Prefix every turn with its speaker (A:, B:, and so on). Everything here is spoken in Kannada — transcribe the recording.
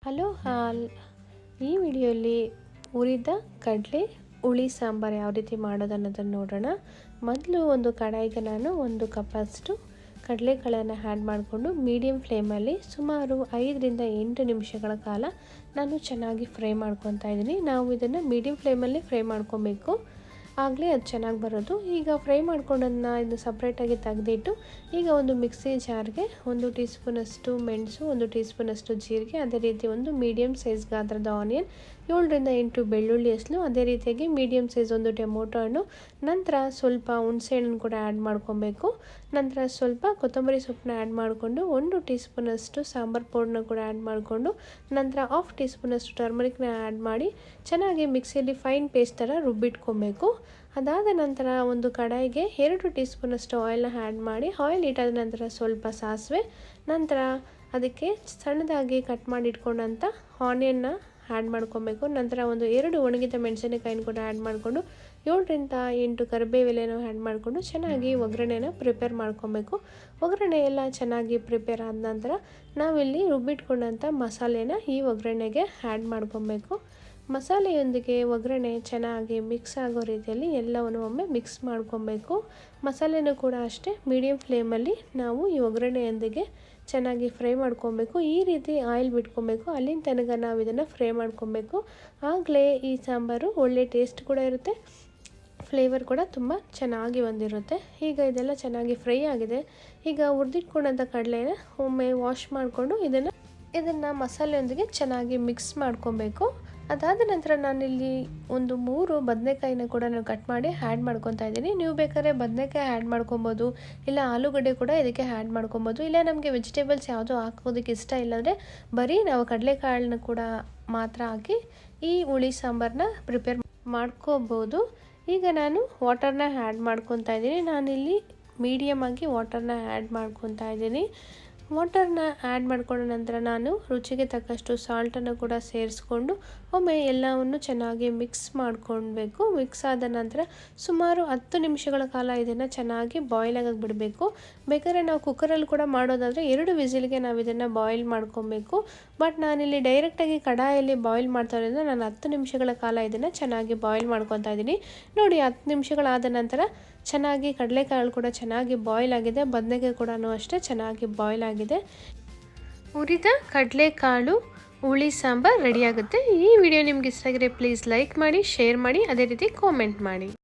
A: ಹಲೋ ಹಾಲ್ ಈ ವಿಡಿಯೋಲಿ ಹುರಿದ ಕಡಲೆ ಹುಳಿ ಸಾಂಬಾರು ಯಾವ ರೀತಿ ಮಾಡೋದು ಅನ್ನೋದನ್ನು ನೋಡೋಣ. ಮೊದಲು ಒಂದು ಕಡಾಯಿಗೆ ನಾನು 1 ಕಪ್ಪಷ್ಟು ಕಡಲೆಕಾಳನ್ನು ಆ್ಯಡ್ ಮಾಡಿಕೊಂಡು ಮೀಡಿಯಮ್ ಫ್ಲೇಮಲ್ಲಿ ಸುಮಾರು 5 ರಿಂದ 8 ನಿಮಿಷಗಳ ಕಾಲ ನಾನು ಚೆನ್ನಾಗಿ ಫ್ರೈ ಮಾಡ್ಕೊತಾ ಇದ್ದೀನಿ. ನಾವು ಇದನ್ನು ಮೀಡಿಯಮ್ ಫ್ಲೇಮಲ್ಲಿ ಫ್ರೈ ಮಾಡ್ಕೊಬೇಕು, ಆಗಲೇ ಅದು ಚೆನ್ನಾಗಿ ಬರೋದು. ಈಗ ಫ್ರೈ ಮಾಡ್ಕೊಂಡದನ್ನ ಇದು ಸಪ್ರೇಟಾಗಿ ತೆಗೆದಿಟ್ಟು ಈಗ ಒಂದು ಮಿಕ್ಸಿ ಜಾರ್ಗೆ 1 ಟೀ ಸ್ಪೂನಷ್ಟು ಮೆಣಸು, 1 ಟೀ ಸ್ಪೂನಷ್ಟು ಜೀರಿಗೆ, ಅದೇ ರೀತಿ ಒಂದು ಮೀಡಿಯಮ್ ಸೈಜ್ ಗಾತ್ರದ ಆನಿಯನ್, 7 ರಿಂದ 8 ಬೆಳ್ಳುಳ್ಳಿ ಹೆಸಳು, ಅದೇ ರೀತಿಯಾಗಿ ಮೀಡಿಯಮ್ ಸೈಜ್ ಒಂದು ಟೊಮೊಟೊ ಹಣ್ಣು, ನಂತರ ಸ್ವಲ್ಪ ಹುಣಸೆ ಹಣ್ಣನ್ನು ಕೂಡ ಆ್ಯಡ್ ಮಾಡ್ಕೊಬೇಕು. ನಂತರ ಸ್ವಲ್ಪ ಕೊತ್ತಂಬರಿ ಸೊಪ್ಪನ್ನ ಆ್ಯಡ್ ಮಾಡಿಕೊಂಡು 1 ಟೀ ಸ್ಪೂನಷ್ಟು ಸಾಂಬಾರು ಪೌಡ್ರನ್ನ ಕೂಡ ಆ್ಯಡ್ ಮಾಡಿಕೊಂಡು ನಂತರ 1/2 ಟೀ ಸ್ಪೂನಷ್ಟು ಟರ್ಮರಿಕ್ನ ಆ್ಯಡ್ ಮಾಡಿ ಚೆನ್ನಾಗಿ ಮಿಕ್ಸಿಯಲ್ಲಿ ಫೈನ್ ಪೇಸ್ಟ್ ಥರ ರುಬ್ಬಿಟ್ಕೊಬೇಕು. ಅದಾದ ನಂತರ ಒಂದು ಕಡಾಯಿಗೆ 2 ಟೀ ಸ್ಪೂನಷ್ಟು ಆಯಿಲ್ನ ಆ್ಯಡ್ ಮಾಡಿ ಆಯಿಲ್ ಇಟ್ಟಾದ ನಂತರ ಸ್ವಲ್ಪ ಸಾಸಿವೆ, ನಂತರ ಅದಕ್ಕೆ ಸಣ್ಣದಾಗಿ ಕಟ್ ಮಾಡಿ ಇಟ್ಕೊಂಡಂಥ ಆನಿಯನ್ನ ಆ್ಯಡ್ ಮಾಡ್ಕೊಬೇಕು. ನಂತರ ಒಂದು 2 ಒಣಗಿದ ಮೆಣಸಿನಕಾಯಿನ ಕೂಡ ಆ್ಯಡ್ ಮಾಡಿಕೊಂಡು 7 ರಿಂದ 8 ಕರಿಬೇವೆಲೆನೂ ಆ್ಯಡ್ ಮಾಡಿಕೊಂಡು ಚೆನ್ನಾಗಿ ಒಗ್ಗರಣೆನ ಪ್ರಿಪೇರ್ ಮಾಡ್ಕೊಬೇಕು. ಒಗ್ಗರಣೆ ಎಲ್ಲ ಚೆನ್ನಾಗಿ ಪ್ರಿಪೇರ್ ಆದ ನಂತರ ನಾವಿಲ್ಲಿ ರುಬ್ಬಿಟ್ಕೊಂಡಂಥ ಮಸಾಲೆನ ಈ ಒಗ್ಗರಣೆಗೆ ಆ್ಯಡ್ ಮಾಡ್ಕೊಬೇಕು. ಮಸಾಲೆಯೊಂದಿಗೆ ಒಗ್ಗರಣೆ ಚೆನ್ನಾಗಿ ಮಿಕ್ಸ್ ಆಗೋ ರೀತಿಯಲ್ಲಿ ಎಲ್ಲವನ್ನು ಒಮ್ಮೆ ಮಿಕ್ಸ್ ಮಾಡ್ಕೊಬೇಕು. ಮಸಾಲೆನೂ ಕೂಡ ಅಷ್ಟೇ ಮೀಡಿಯಮ್ ಫ್ಲೇಮಲ್ಲಿ ನಾವು ಈ ಒಗ್ಗರಣೆಯೊಂದಿಗೆ ಚೆನ್ನಾಗಿ ಫ್ರೈ ಮಾಡ್ಕೊಬೇಕು. ಈ ರೀತಿ ಆಯಿಲ್ ಬಿಟ್ಕೊಬೇಕು, ಅಲ್ಲಿನ ತನಕ ನಾವು ಇದನ್ನು ಫ್ರೈ ಮಾಡ್ಕೊಬೇಕು. ಆಗಲೇ ಈ ಸಾಂಬಾರು ಒಳ್ಳೆ ಟೇಸ್ಟ್ ಕೂಡ ಇರುತ್ತೆ, ಫ್ಲೇವರ್ ಕೂಡ ತುಂಬ ಚೆನ್ನಾಗಿ ಬಂದಿರುತ್ತೆ. ಈಗ ಇದೆಲ್ಲ ಚೆನ್ನಾಗಿ ಫ್ರೈ ಆಗಿದೆ. ಈಗ ಹುರಿದಿಟ್ಕೊಂಡಂಥ ಕಡಲೆನ ಒಮ್ಮೆ ವಾಶ್ ಮಾಡಿಕೊಂಡು ಇದನ್ನು ಮಸಾಲೆಯೊಂದಿಗೆ ಚೆನ್ನಾಗಿ ಮಿಕ್ಸ್ ಮಾಡ್ಕೊಬೇಕು. ಅದಾದ ನಂತರ ನಾನಿಲ್ಲಿ ಒಂದು 3 ಬದನೆಕಾಯಿನ ಕೂಡ ನಾನು ಕಟ್ ಮಾಡಿ ಆ್ಯಡ್ ಮಾಡ್ಕೊತಾ ಇದ್ದೀನಿ. ನೀವು ಬೇಕಾದ್ರೆ ಬದನೆಕಾಯಿ ಆ್ಯಡ್ ಮಾಡ್ಕೊಬೋದು, ಇಲ್ಲ ಆಲೂಗಡ್ಡೆ ಕೂಡ ಇದಕ್ಕೆ ಆ್ಯಡ್ ಮಾಡ್ಕೊಬೋದು. ಇಲ್ಲ ನಮಗೆ ವೆಜಿಟೇಬಲ್ಸ್ ಯಾವುದೂ ಹಾಕೋದಕ್ಕೆ ಇಷ್ಟ ಇಲ್ಲಾಂದರೆ ಬರೀ ನಾವು ಕಡಲೆಕಾಳನ್ನ ಕೂಡ ಮಾತ್ರ ಹಾಕಿ ಈ ಹುಳಿ ಸಾಂಬಾರನ್ನ ಪ್ರಿಪೇರ್ ಮಾಡ್ಕೋಬೋದು. ಈಗ ನಾನು ವಾಟರ್ನ ಆ್ಯಡ್ ಮಾಡ್ಕೊತಾ ಇದ್ದೀನಿ. ನಾನಿಲ್ಲಿ ಮೀಡಿಯಮ್ ಆಗಿ ವಾಟರ್ನ ಆ್ಯಡ್ ಮಾಡ್ಕೊತಾ ಇದ್ದೀನಿ. ವಾಟರ್ನ ಆ್ಯಡ್ ಮಾಡ್ಕೊಂಡ ನಂತರ ನಾನು ರುಚಿಗೆ ತಕ್ಕಷ್ಟು ಸಾಲ್ಟನ್ನು ಕೂಡ ಸೇರಿಸ್ಕೊಂಡು ಒಮ್ಮೆ ಎಲ್ಲವನ್ನು ಚೆನ್ನಾಗಿ ಮಿಕ್ಸ್ ಮಾಡ್ಕೊಳ್ಬೇಕು. ಮಿಕ್ಸ್ ಆದ ನಂತರ ಸುಮಾರು 10 ನಿಮಿಷಗಳ ಕಾಲ ಇದನ್ನು ಚೆನ್ನಾಗಿ ಬಾಯ್ಲ್ ಆಗೋಕ್ಕೆ ಬಿಡಬೇಕು. ಬೇಕಾದ್ರೆ ನಾವು ಕುಕ್ಕರಲ್ಲಿ ಕೂಡ ಮಾಡೋದಾದರೆ 2 ವಿಸಿಲ್ಗೆ ನಾವು ಇದನ್ನು ಬಾಯ್ಲ್ ಮಾಡ್ಕೊಬೇಕು. ಬಟ್ ನಾನಿಲ್ಲಿ ಡೈರೆಕ್ಟಾಗಿ ಕಡಾಯಲ್ಲಿ ಬಾಯ್ಲ್ ಮಾಡ್ತಾ ಇರೋದ್ರಿಂದ ನಾನು 10 ನಿಮಿಷಗಳ ಕಾಲ ಇದನ್ನು ಚೆನ್ನಾಗಿ ಬಾಯ್ಲ್ ಮಾಡ್ಕೊತಾ ಇದ್ದೀನಿ. ನೋಡಿ 10 ನಿಮಿಷಗಳಾದ ನಂತರ ಚೆನ್ನಾಗಿ ಕಡಲೆಕಾಳು ಕೂಡ ಚೆನ್ನಾಗಿ ಬಾಯ್ಲ್ ಆಗಿದೆ, ಬದನೆಕಾಯಿ ಕೂಡ ಅಷ್ಟೇ ಚೆನ್ನಾಗಿ ಬಾಯ್ಲ್ ಆಗಿದೆ. ಹುರಿದ ಕಡಲೆಕಾಳು ಹುಳಿ ಸಾಂಬಾರು ರೆಡಿಯಾಗುತ್ತೆ. ಈ ವಿಡಿಯೋ ನಿಮ್ಗೆ ಇಷ್ಟ ಆಗಿದ್ರೆ ಪ್ಲೀಸ್ ಲೈಕ್ ಮಾಡಿ, ಶೇರ್ ಮಾಡಿ, ಅದೇ ರೀತಿ ಕಾಮೆಂಟ್ ಮಾಡಿ.